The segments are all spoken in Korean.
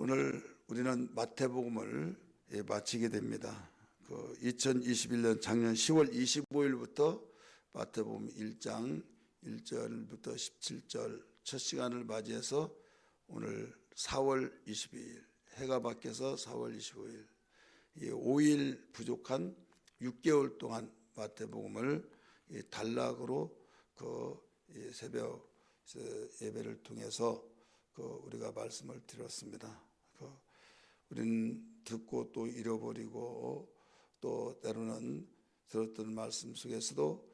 오늘 우리는 마태복음을 마치게 됩니다. 2021년 작년 10월 25일부터 마태복음 1장 1절부터 17절 첫 시간을 맞이해서 오늘 4월 22일 해가 바뀌어서 4월 25일 5일 부족한 6개월 동안 마태복음을 단락으로 새벽 예배를 통해서 우리가 말씀을 드렸습니다. 우리는 듣고 또 잃어버리고 또 때로는 들었던 말씀 속에서도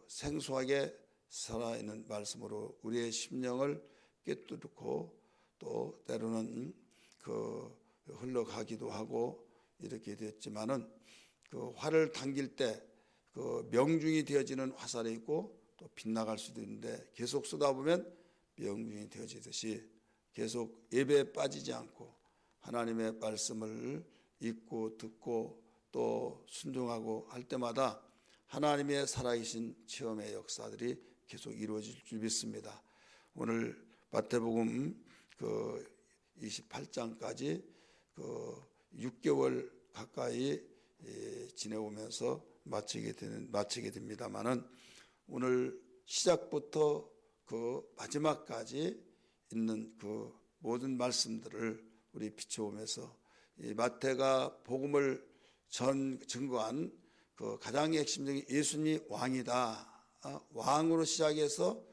생소하게 살아있는 말씀으로 우리의 심령을 꿰뚫고 또 때로는 흘러가기도 하고 이렇게 됐지만은 활을 당길 때 명중이 되어지는 화살이 있고 또 빗나갈 수도 있는데 계속 쏟아보면 명중이 되어지듯이 계속 예배에 빠지지 않고 하나님의 말씀을 읽고 듣고 또 순종하고 할 때마다 하나님의 살아계신 체험의 역사들이 계속 이루어질 줄 믿습니다. 오늘 마태복음 28장까지 6개월 가까이 지내오면서 마치게 됩니다만은 오늘 시작부터 마지막까지 있는 모든 말씀들을 우리 비춰오면서 이 마태가 복음을 증거한 가장 핵심적인 예수님이 왕이다. 왕으로 시작해서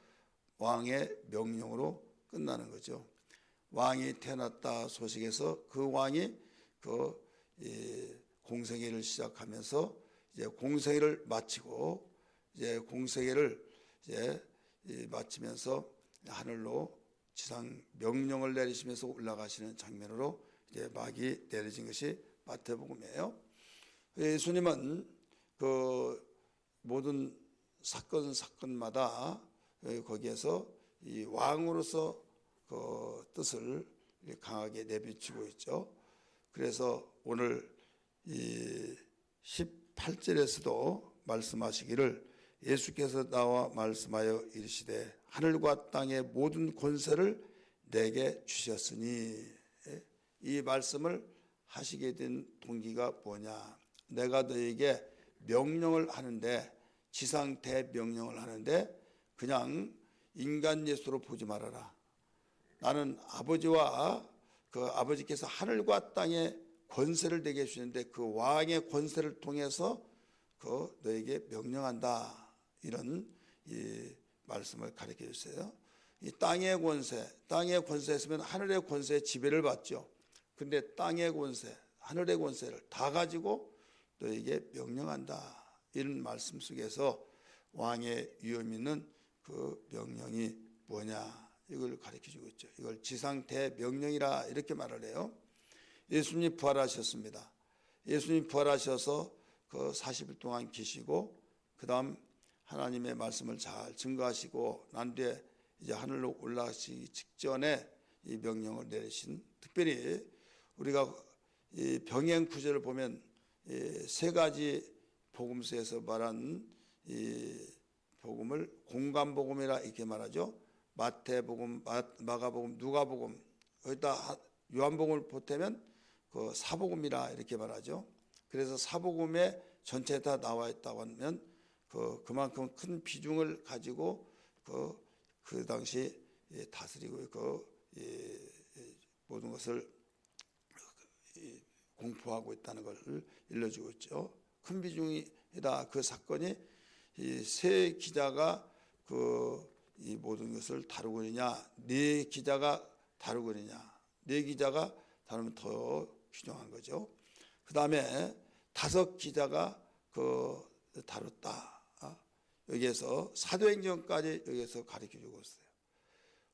왕의 명령으로 끝나는 거죠. 왕이 태어났다 소식에서 그 왕이 공생애를 시작하면서 이제 공생애를 마치고 이제 공생애를 마치면서 하늘로 지상 명령을 내리시면서 올라가시는 장면으로 이제 막이 내려진 것이 마태복음이에요. 예수님은 모든 사건마다 거기에서 이 왕으로서 뜻을 강하게 내비치고 있죠. 그래서 오늘 이 18절에서도 말씀하시기를 예수께서 나와 말씀하여 이르시되 하늘과 땅의 모든 권세를 내게 주셨으니, 이 말씀을 하시게 된 동기가 뭐냐? 내가 너에게 명령을 하는데, 지상 대명령을 하는데 그냥 인간 예수로 보지 말아라. 나는 아버지와 아버지께서 하늘과 땅의 권세를 내게 주시는데 그 왕의 권세를 통해서 너에게 명령한다. 이런 이 말씀을 가르쳐 주세요. 이 땅의 권세 했으면 하늘의 권세의 지배를 받죠. 근데 땅의 권세, 하늘의 권세를 다 가지고 너에게 명령한다. 이런 말씀 속에서 왕의 위엄 있는 그 명령이 뭐냐, 이걸 가르쳐 주고 있죠. 이걸 지상 대명령이라 이렇게 말을 해요. 예수님이 부활하셨습니다. 예수님이 부활하셔서 40일 동안 계시고 그 다음 하나님의 말씀을 잘 증거하시고 난 뒤에 이제 하늘로 올라가시기 직전에 이 명령을 내리신, 특별히 우리가 이 병행 구절을 보면 세 가지 복음서에서 말한 이 복음을 공관복음이라 이렇게 말하죠. 마태복음, 마가복음, 누가복음, 여기다 요한복음을 보태면 사복음이라 이렇게 말하죠. 그래서 사복음에 전체 다 나와 있다고 하면 그만큼 큰 비중을 가지고 그 당시 다스리고 모든 것을 공포하고 있다는 것을 일러주고 있죠. 큰 비중이다. 그 사건이 이 세 기자가 이 모든 것을 다루고 있느냐, 네 기자가 다루고 있느냐, 네 기자가 다루면 더 균형한 거죠. 그 다음에 5 기자가 다뤘다. 여기에서 사도행전까지 여기에서 가르쳐 주고 있어요.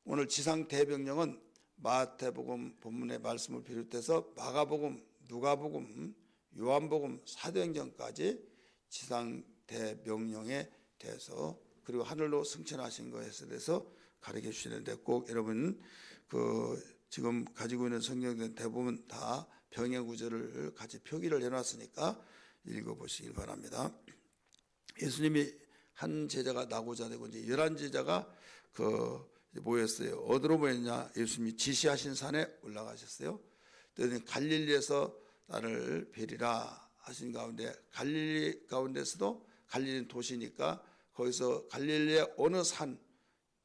오늘 지상 대명령은 마태복음 본문의 말씀을 비롯해서 마가복음, 누가복음, 요한복음, 사도행전까지 지상 대명령에 대해서 그리고 하늘로 승천하신 것에 대해서 가르쳐 주시는데, 꼭 여러분 지금 가지고 있는 성경들 대부분 다 병행 구절을 같이 표기를 해놨으니까 읽어보시길 바랍니다. 예수님이 한 제자가 나고자 되고 이제 11 제자가 모였어요. 어디로 모였냐? 예수님이 지시하신 산에 올라가셨어요. 그랬더니 갈릴리에서 나를 뵈리라 하신 가운데, 갈릴리 가운데서도, 갈릴리는 도시니까 거기서 갈릴리의 어느 산,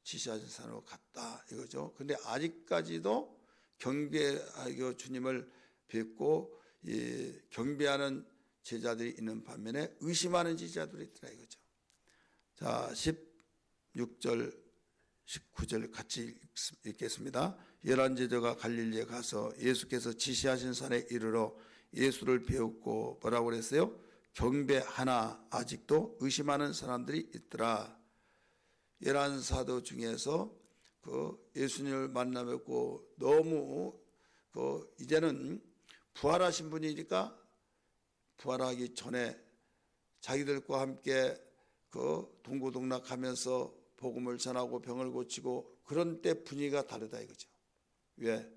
지시하신 산으로 갔다 이거죠. 근데 아직까지도 경배하고 주님을 뵙고 경배하는 제자들이 있는 반면에 의심하는 제자들이 있더라 이거죠. 자, 16절 19절 같이 읽겠습니다. 11제자가 갈릴리에 가서 예수께서 지시하신 산에 이르러 예수를 배웠고 뭐라고 그랬어요? 경배하나 아직도 의심하는 사람들이 있더라. 11사도 중에서 그 예수님을 만나 뵙고 너무 이제는 부활하신 분이니까 부활하기 전에 자기들과 함께 동고동락하면서 복음을 전하고 병을 고치고 그런 때 분위기가 다르다 이거죠. 왜?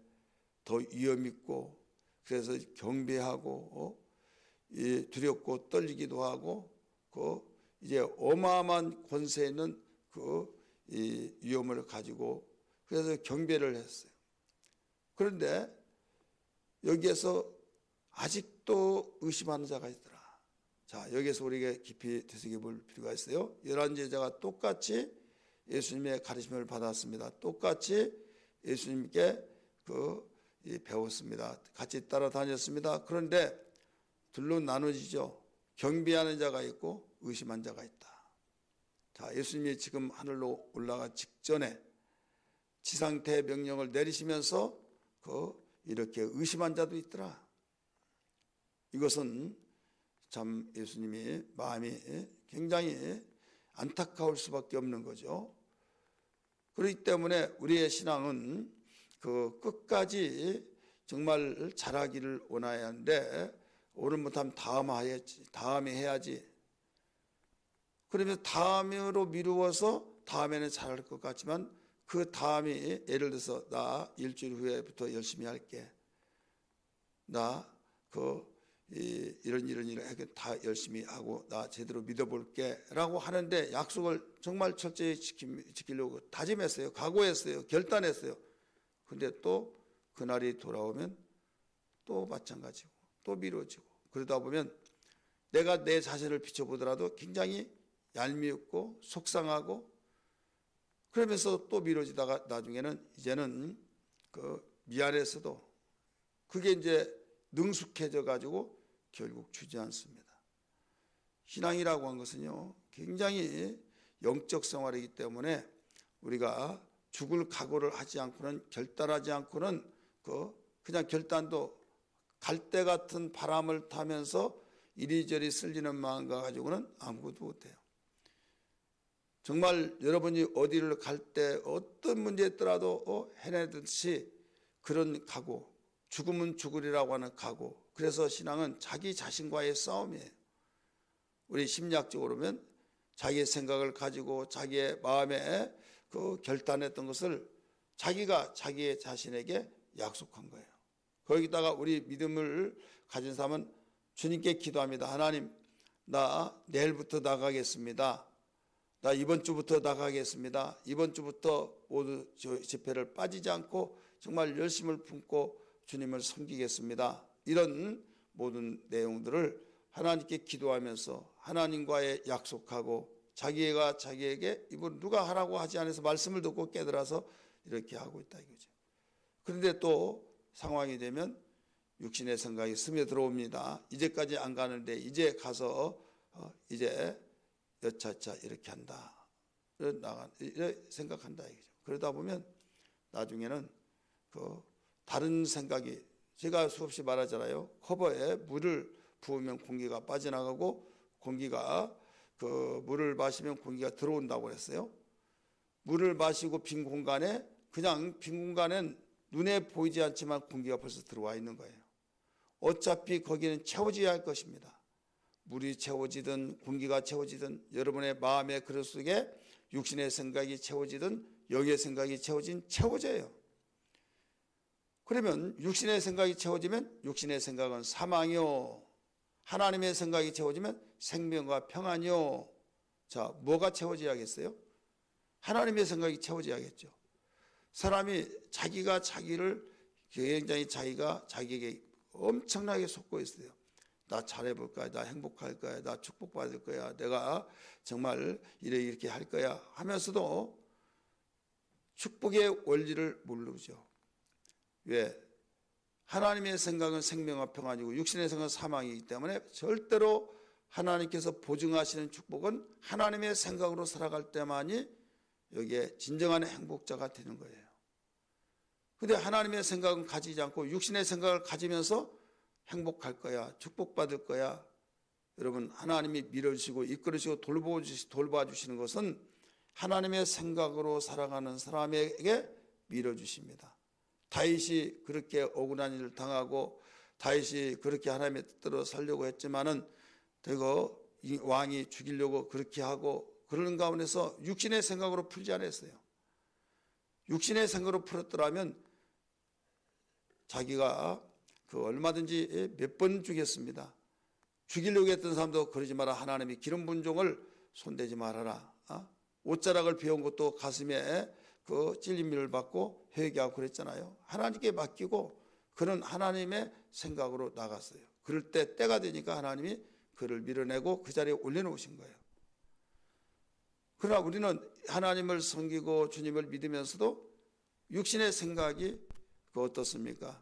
더 위험 있고 그래서 경배하고 두렵고 떨리기도 하고 이제 어마어마한 권세 있는 이 위험을 가지고 그래서 경배를 했어요. 그런데 여기에서 아직도 의심하는 자가 있더라. 자, 여기에서 우리가 깊이 되새겨 볼 필요가 있어요. 11제자가 똑같이 예수님의 가르침을 받았습니다. 똑같이 예수님께 배웠습니다. 같이 따라다녔습니다. 그런데 둘로 나눠지죠. 경배하는 자가 있고 의심한 자가 있다. 자, 예수님이 지금 하늘로 올라가 직전에 지상태 명령을 내리시면서 이렇게 의심한 자도 있더라. 이것은 참 예수님이 마음이 굉장히 안타까울 수밖에 없는 거죠. 그렇기 때문에 우리의 신앙은 끝까지 정말 잘하기를 원해야 하는데 오늘 못하면 다음에 해야지. 그러면 다음으로 미루어서 다음에는 잘할 것 같지만 그 다음이 예를 들어서 나 일주일 후에부터 열심히 할게. 나 이런 일 다 열심히 하고 나 제대로 믿어볼게 라고 하는데 약속을 정말 철저히 지키려고 다짐했어요. 각오했어요. 결단했어요. 근데 또 그날이 돌아오면 또 마찬가지고 또 미뤄지고 그러다 보면 내가 내 자신을 비춰보더라도 굉장히 얄미웠고 속상하고 그러면서 또 미뤄지다가 나중에는 이제는 미안해서도 그게 이제 능숙해져 가지고 결국 주지 않습니다. 신앙이라고 한 것은요 굉장히 영적 생활이기 때문에 우리가 죽을 각오를 하지 않고는 결단하지 않고는 그냥 결단도 갈대 같은 바람을 타면서 이리저리 쓸리는 마음과 가지고는 아무것도 못해요. 정말 여러분이 어디를 갈 때 어떤 문제 있더라도 해내듯이 그런 각오, 죽으면 죽으리라고 하는 각오. 그래서 신앙은 자기 자신과의 싸움이에요. 우리 심리학적으로 보면 자기의 생각을 가지고 자기의 마음에 결단했던 것을 자기가 자기의 자신에게 약속한 거예요. 거기다가 우리 믿음을 가진 사람은 주님께 기도합니다. 하나님, 나 내일부터 나가겠습니다. 나 이번 주부터 나가겠습니다. 이번 주부터 모두 집회를 빠지지 않고 정말 열심을 품고 주님을 섬기겠습니다. 이런 모든 내용들을 하나님께 기도하면서 하나님과의 약속하고 자기가 자기에게 이분 누가 하라고 하지 않아서 말씀을 듣고 깨달아서 이렇게 하고 있다 이거죠. 그런데 또 상황이 되면 육신의 생각이 스며들어옵니다. 이제까지 안 가는데 이제 가서 이제 여차차 이렇게 한다. 이렇게 생각한다 이거죠. 그러다 보면 나중에는 다른 생각이 제가 수없이 말하잖아요. 커버에 물을 부으면 공기가 빠져나가고 공기가 물을 마시면 공기가 들어온다고 했어요. 물을 마시고 빈 공간에 그냥 빈 공간엔 눈에 보이지 않지만 공기가 벌써 들어와 있는 거예요. 어차피 거기는 채워져야 할 것입니다. 물이 채워지든 공기가 채워지든 여러분의 마음의 그릇 속에 육신의 생각이 채워지든 영의 생각이 채워져요. 그러면 육신의 생각이 채워지면 육신의 생각은 사망이요. 하나님의 생각이 채워지면 생명과 평안이요. 자, 뭐가 채워져야겠어요? 하나님의 생각이 채워져야겠죠. 사람이 자기가 자기를 굉장히 자기가 자기에게 엄청나게 속고 있어요. 나 잘해볼 거야, 나 행복할 거야, 나 축복받을 거야, 내가 정말 이렇게 할 거야 하면서도 축복의 원리를 모르죠. 왜? 하나님의 생각은 생명과 평안이고 육신의 생각은 사망이기 때문에 절대로 하나님께서 보증하시는 축복은 하나님의 생각으로 살아갈 때만이 여기에 진정한 행복자가 되는 거예요. 근데 하나님의 생각은 가지지 않고 육신의 생각을 가지면서 행복할 거야, 축복받을 거야. 여러분, 하나님이 밀어주시고 이끌으시고 돌봐주시는 것은 하나님의 생각으로 살아가는 사람에게 밀어주십니다. 다윗이 그렇게 억울한 일을 당하고 다윗이 그렇게 하나님의 뜻대로 살려고 했지만은 대거 왕이 죽이려고 그렇게 하고 그러는 가운데서 육신의 생각으로 풀지 않았어요. 육신의 생각으로 풀었더라면 자기가 얼마든지 몇 번 죽였습니다. 죽이려고 했던 사람도 그러지 마라. 하나님이 기름 부은 종을 손대지 말아라. 옷자락을 베어온 것도 가슴에 찔림을 받고 회개하고 그랬잖아요. 하나님께 맡기고 그는 하나님의 생각으로 나갔어요. 그럴 때 때가 되니까 하나님이 그를 밀어내고 그 자리에 올려놓으신 거예요. 그러나 우리는 하나님을 섬기고 주님을 믿으면서도 육신의 생각이 어떻습니까?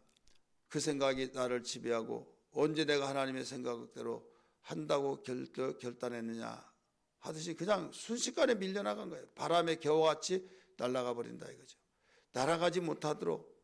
그 생각이 나를 지배하고 언제 내가 하나님의 생각대로 한다고 결단했느냐 하듯이 그냥 순식간에 밀려나간 거예요. 바람에 겨와같이 날아가 버린다 이거죠. 날아가지 못하도록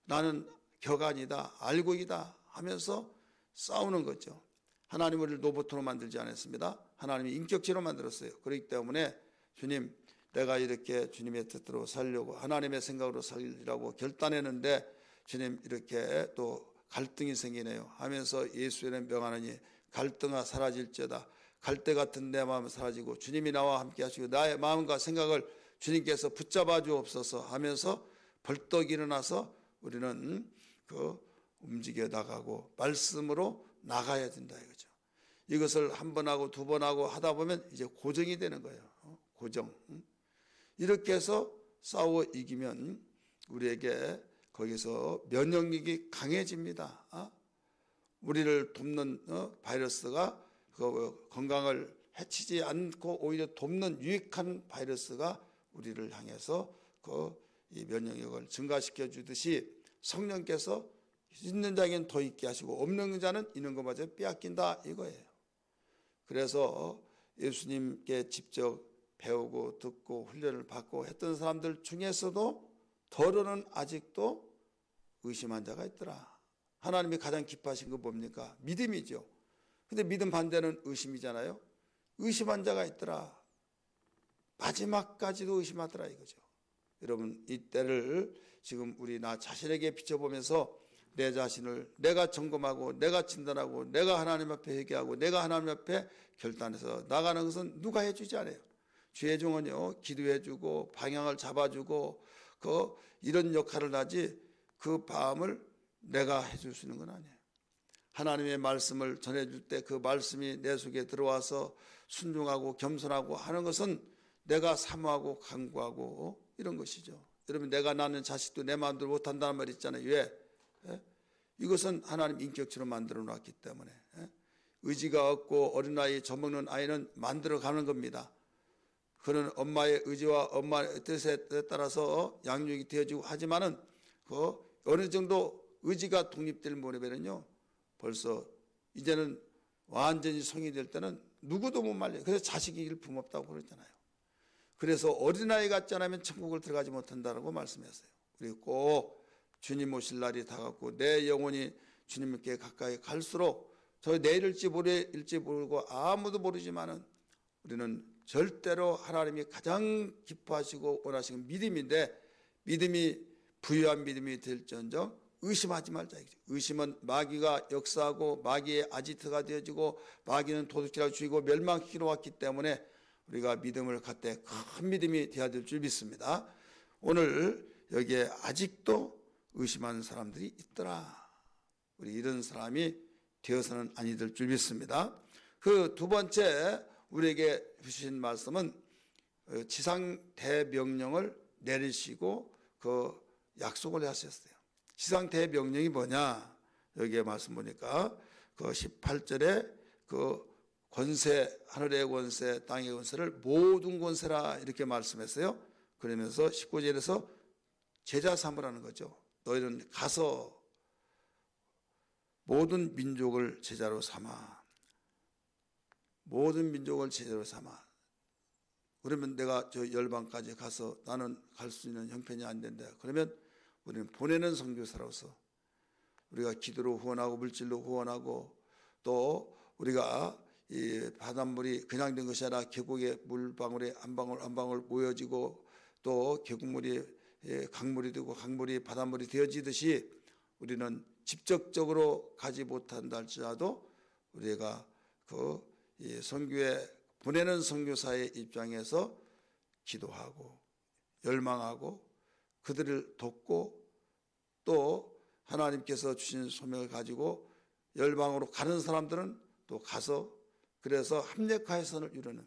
나는 격아니다, 알고이다 하면서 싸우는 거죠. 하나님을 로봇으로 만들지 않았습니다. 하나님이 인격체로 만들었어요. 그렇기 때문에 주님, 내가 이렇게 주님의 뜻대로 살려고 하나님의 생각으로 살리라고 결단했는데 주님 이렇게 또 갈등이 생기네요 하면서 예수의 명하느니 갈등아 사라질지어다. 갈대 같은 내 마음은 사라지고 주님이 나와 함께 하시고 나의 마음과 생각을 주님께서 붙잡아 주옵소서 하면서 벌떡 일어나서 우리는 움직여 나가고 말씀으로 나가야 된다 이거죠. 이것을 한 번 하고 두 번 하고 하다 보면 이제 고정이 되는 거예요. 고정. 이렇게 해서 싸워 이기면 우리에게 거기서 면역력이 강해집니다. 우리를 돕는 바이러스가 건강을 해치지 않고 오히려 돕는 유익한 바이러스가 우리를 향해서 이 면역력을 증가시켜 주듯이 성령께서 있는 자에게는 더 있게 하시고 없는 자는 있는 것마저 빼앗긴다 이거예요. 그래서 예수님께 직접 배우고 듣고 훈련을 받고 했던 사람들 중에서도 더러는 아직도 의심한 자가 있더라. 하나님이 가장 기뻐하신 건 뭡니까? 믿음이죠. 근데 믿음 반대는 의심이잖아요. 의심한 자가 있더라. 마지막까지도 의심하더라 이거죠. 여러분, 이 때를 지금 우리 나 자신에게 비춰보면서 내 자신을 내가 점검하고 내가 진단하고 내가 하나님 앞에 회개하고 내가 하나님 앞에 결단해서 나가는 것은 누가 해주지 않아요. 주의 종은요, 기도해주고 방향을 잡아주고 이런 역할을 하지 그 마음을 내가 해줄 수 있는 건 아니에요. 하나님의 말씀을 전해줄 때 그 말씀이 내 속에 들어와서 순종하고 겸손하고 하는 것은 내가 사모하고 간구하고 이런 것이죠. 여러분, 내가 낳는 자식도 내 마음대로 못한다는 말 있잖아요. 왜? 이것은 하나님 인격체로 만들어 놨기 때문에 의지가 없고 어린아이 젖먹는 아이는 만들어가는 겁니다. 그는 엄마의 의지와 엄마의 뜻에 따라서 양육이 되어지고 하지만은 어느 정도 의지가 독립될 무렵에는요 벌써 이제는 완전히 성이 될 때는 누구도 못 말려요. 그래서 자식이길 부모없다고 그러잖아요. 그래서 어린아이 같지 않으면 천국을 들어가지 못한다고 말씀했어요. 그리고 꼭 주님 오실 날이 다가왔고 내 영혼이 주님께 가까이 갈수록 저 내일일지 모레일지 모르고 아무도 모르지만은 우리는 절대로 하나님이 가장 기뻐하시고 원하시는 믿음인데 믿음이 부유한 믿음이 될지언정 의심하지 말자. 의심은 마귀가 역사하고 마귀의 아지트가 되어지고 마귀는 도둑질하고 죽이고 멸망시키러 왔기 때문에 우리가 믿음을 갖되 큰 믿음이 되어야 될 줄 믿습니다. 오늘 여기에 아직도 의심하는 사람들이 있더라. 우리 이런 사람이 되어서는 아니 될 줄 믿습니다. 그 두 번째 우리에게 주신 말씀은 지상 대명령을 내리시고 그 약속을 하셨어요. 지상 대명령이 뭐냐? 여기에 말씀 보니까 그 18절에 그 권세, 하늘의 권세, 땅의 권세를 모든 권세라 이렇게 말씀했어요. 그러면서 19절에서 제자 삼으라는 거죠. 너희는 가서 모든 민족을 제자로 삼아. 모든 민족을 제자로 삼아. 그러면 내가 저 열방까지 가서 나는 갈 수 있는 형편이 안 된다. 그러면 우리는 보내는 선교사로서 우리가 기도로 후원하고 물질로 후원하고 또 우리가 이 바닷물이 그냥 된 것이 아니라 계곡의 물방울이 한 방울 한 방울 모여지고 또 계곡물이 강물이 되고 강물이 바닷물이 되어지듯이 우리는 직접적으로 가지 못한다 할지라도 우리가 그 선교에 보내는 선교사의 입장에서 기도하고 열망하고 그들을 돕고 또 하나님께서 주신 소명을 가지고 열방으로 가는 사람들은 또 가서 그래서 합력하여선을 이루는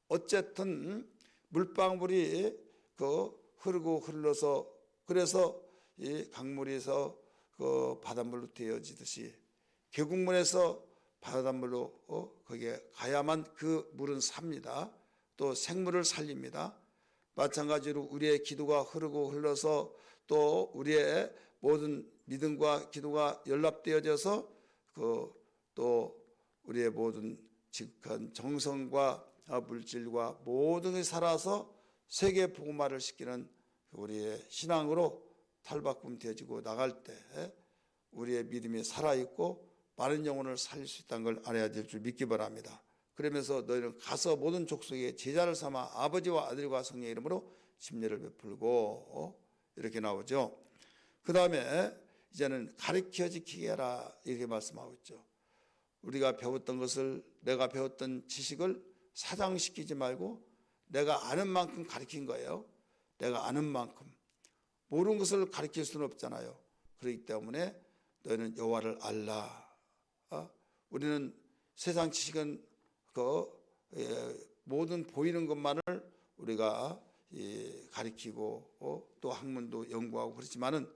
어쨌든 물방울이 그 흐르고 흘러서 그래서 이 강물에서 그 바닷물로 되어지듯이 계곡물에서 바닷물로 거기에 가야만 그 물은 삽니다. 또 생물을 살립니다. 마찬가지로 우리의 기도가 흐르고 흘러서 또 우리의 모든 믿음과 기도가 연합되어져서 또 우리의 모든 지극한 정성과 물질과 모든 것이 살아서 세계 복음화를 시키는 우리의 신앙으로 탈바꿈 되어지고 나갈 때 우리의 믿음이 살아있고 많은 영혼을 살릴 수 있다는 걸 알아야 될 줄 믿기 바랍니다. 그러면서 너희는 가서 모든 족속에 제자를 삼아 아버지와 아들과 성령의 이름으로 침례를 베풀고 이렇게 나오죠. 그 다음에 이제는 가르쳐 지키게 하라 이렇게 말씀하고 있죠. 우리가 배웠던 것을 내가 배웠던 지식을 사장시키지 말고 내가 아는 만큼 가르친 거예요. 내가 아는 만큼. 모르는 것을 가르칠 수는 없잖아요. 그렇기 때문에 너희는 여호와를 알라. 우리는 세상 지식은 모든 보이는 것만을 우리가 가르치고 또 학문도 연구하고 그렇지만은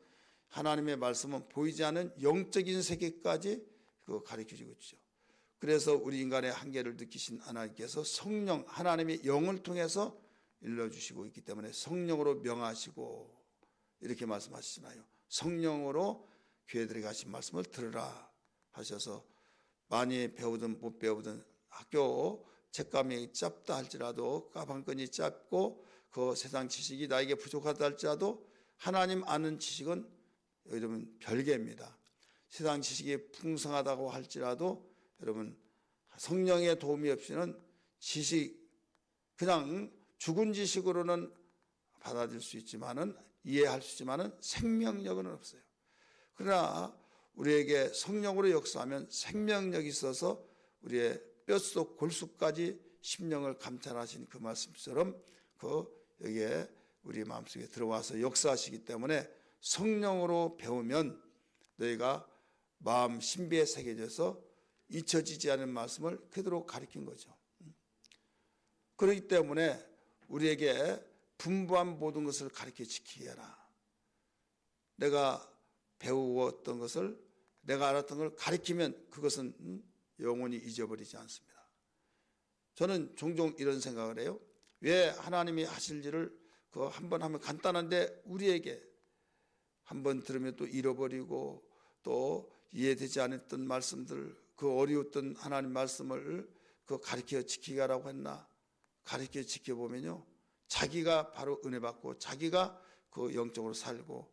하나님의 말씀은 보이지 않은 영적인 세계까지 가르쳐주고 있죠. 그래서 우리 인간의 한계를 느끼신 하나님께서 성령 하나님의 영을 통해서 일러주시고 있기 때문에 성령으로 명하시고 이렇게 말씀하시잖아요. 성령으로 교회들에게 하신 말씀을 들으라 하셔서 많이 배우든 못 배우든 학교 책감이 짧다 할지라도 가방끈이 짧고 그 세상 지식이 나에게 부족하다 할지라도 하나님 아는 지식은 여러분 별개입니다. 세상 지식이 풍성하다고 할지라도 여러분 성령의 도움이 없이는 지식 그냥 죽은 지식으로는 받아들일 수 있지만은 이해할 수 있지만은 생명력은 없어요. 그러나 우리에게 성령으로 역사하면 생명력이 있어서 우리의 뼛속 골수까지 심령을 감찰하신 그 말씀처럼 여기에 우리 마음속에 들어와서 역사하시기 때문에 성령으로 배우면 너희가 마음 신비에 새겨져서 잊혀지지 않은 말씀을 그대로 가르친 거죠. 그렇기 때문에 우리에게 분부한 모든 것을 가르쳐 지키게 해라. 내가 배우었던 것을 내가 알았던 걸 가르치면 그것은 영원히 잊어버리지 않습니다. 저는 종종 이런 생각을 해요. 왜 하나님이 하실 일을 한 번 하면 간단한데 우리에게 한 번 들으면 또 잃어버리고 또 이해되지 않았던 말씀들 그 어려웠던 하나님 말씀을 가르쳐 지키게 하라고 했나. 가르쳐 지켜보면요. 자기가 바로 은혜 받고 자기가 영적으로 살고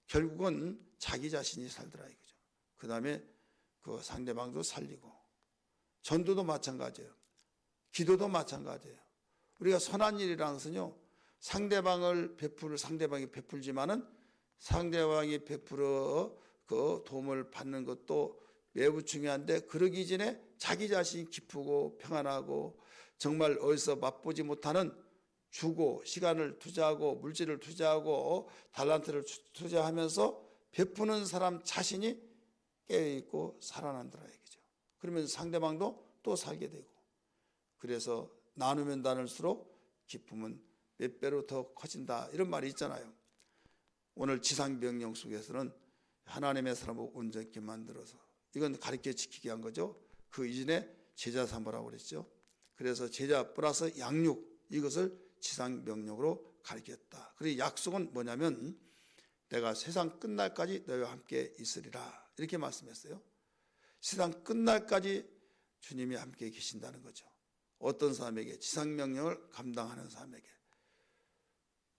결국은 자기 자신이 살더라 이거죠. 그 다음에 상대방도 살리고 전도도 마찬가지예요. 기도도 마찬가지예요. 우리가 선한 일이라는 것은요. 상대방이 베풀지만은 상대방이 베풀어 도움을 받는 것도 매우 중요한데 그러기 전에 자기 자신이 기쁘고 평안하고 정말 어디서 맛보지 못하는 주고 시간을 투자하고 물질을 투자하고 달란트를 투자하면서 베푸는 사람 자신이 깨어있고 살아난다라 얘기죠. 그러면 상대방도 또 살게 되고 그래서 나누면 나눌수록 기쁨은 몇 배로 더 커진다 이런 말이 있잖아요. 오늘 지상명령 속에서는 하나님의 사람을 온전히 만들어서 이건 가르쳐 지키게 한 거죠. 그 이전에 제자 삼으라고 그랬죠. 그래서 제자 플러스 양육 이것을 지상명령으로 가르쳤다. 그리고 약속은 뭐냐면 내가 세상 끝날까지 너희와 함께 있으리라 이렇게 말씀했어요. 세상 끝날까지 주님이 함께 계신다는 거죠. 어떤 사람에게? 지상명령을 감당하는 사람에게.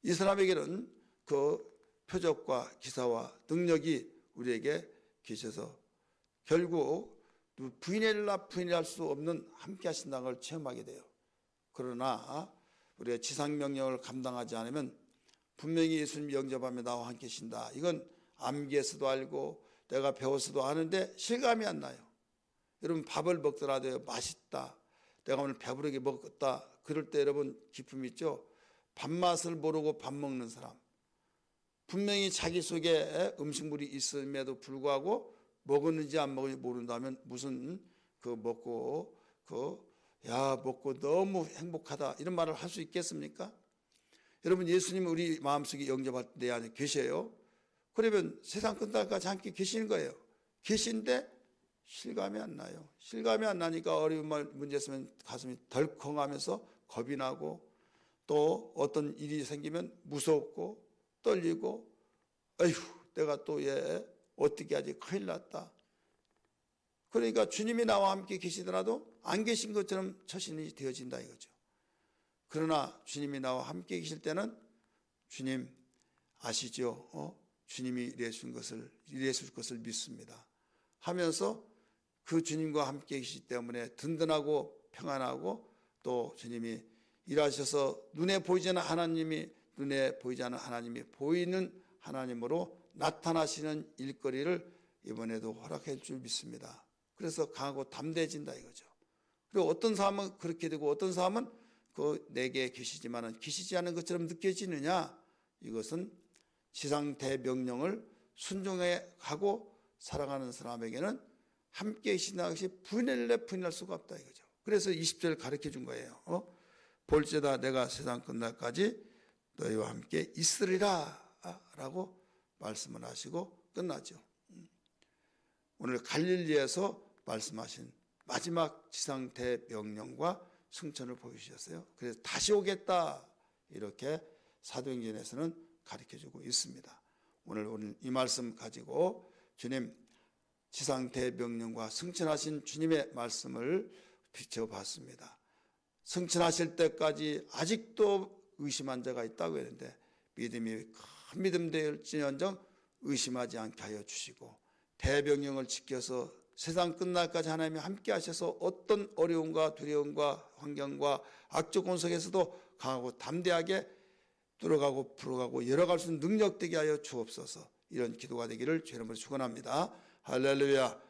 이 사람에게는 그 표적과 기사와 능력이 우리에게 계셔서 결국 부인할 수 없는 함께 하신다는 걸 체험하게 돼요. 그러나 우리가 지상명령을 감당하지 않으면 분명히 예수님 영접하며 나와 함께 계신다. 이건 암기해서도 알고 내가 배워서도 아는데 실감이 안 나요. 여러분 밥을 먹더라도 맛있다. 내가 오늘 배부르게 먹었다. 그럴 때 여러분 기쁨이 있죠. 밥맛을 모르고 밥 먹는 사람. 분명히 자기 속에 음식물이 있음에도 불구하고 먹었는지 안 먹었는지 모른다면 무슨 먹고 너무 행복하다 이런 말을 할 수 있겠습니까? 여러분 예수님 우리 마음속에 영접할 때 내 안에 계셔요. 그러면 세상 끝날까지 함께 계시는 거예요. 계신데 실감이 안 나요. 실감이 안 나니까 어려운 문제 있으면 가슴이 덜컹하면서 겁이 나고 또 어떤 일이 생기면 무섭고 떨리고 아휴 내가 또 얘 어떻게 하지 큰일 났다. 그러니까 주님이 나와 함께 계시더라도 안 계신 것처럼 처신이 되어진다 이거죠. 그러나 주님이 나와 함께 계실 때는 주님 아시죠? 주님이 이래줄 것을 믿습니다 하면서 그 주님과 함께 계시기 때문에 든든하고 평안하고 또 주님이 일하셔서 눈에 보이지 않는 하나님이 보이는 하나님으로 나타나시는 일거리를 이번에도 허락해 줄 믿습니다. 그래서 강하고 담대해진다 이거죠. 그리고 어떤 사람은 그렇게 되고 어떤 사람은 내게 계시지만은 계시지 않은 것처럼 느껴지느냐? 이것은 지상 대명령을 순종해 가고 살아가는 사람에게는 함께 계신다는 것이 부인할 수가 없다 이거죠. 그래서 20절 가르쳐 준 거예요. 볼지어다 내가 세상 끝날까지 너희와 함께 있으리라 라고 말씀을 하시고 끝나죠. 오늘 갈릴리에서 말씀하신 마지막 지상 대명령과 승천을 보여주셨어요. 그래서 다시 오겠다 이렇게 사도행전에서는 가르쳐주고 있습니다. 오늘 이 말씀 가지고 주님 지상 대명령과 승천하신 주님의 말씀을 비춰봤습니다. 승천하실 때까지 아직도 의심한 자가 있다고 했는데 믿음이 큰 믿음 될지언정 의심하지 않게 하여 주시고 대명령을 지켜서 세상 끝날까지 하나님이 함께 하셔서 어떤 어려움과 두려움과 환경과 악적 권속에서도 강하고 담대하게 뚫어가고 풀어가고 열어갈 수 있는 능력되게 하여 주옵소서. 이런 기도가 되기를 주의 이름으로 축원합니다. 할렐루야.